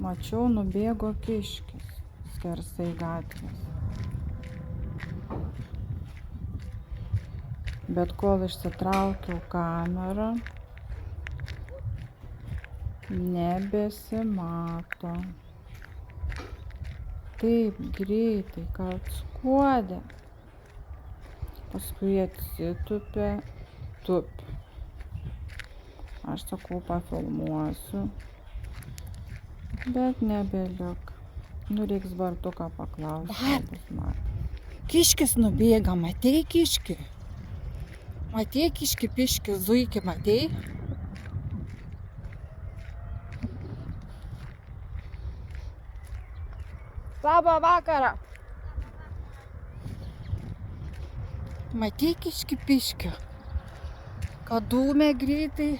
Mačiau, nubėgo kiškis skersai gatvės. Bet kol išsitraukiau kamerą, nebesimato. Taip greitai, kad skuodė. Paskui atsitupė, tupi. Aš sakau, pafilmuosiu. Bet nebelik. Reiks Bartuką paklausti. Kiškis nubėga, matei kiškį? Matei kiškį, piškį, zuikį, matei? Labą vakarą. Matei kiškį, piškį? Kad dūmė greitai.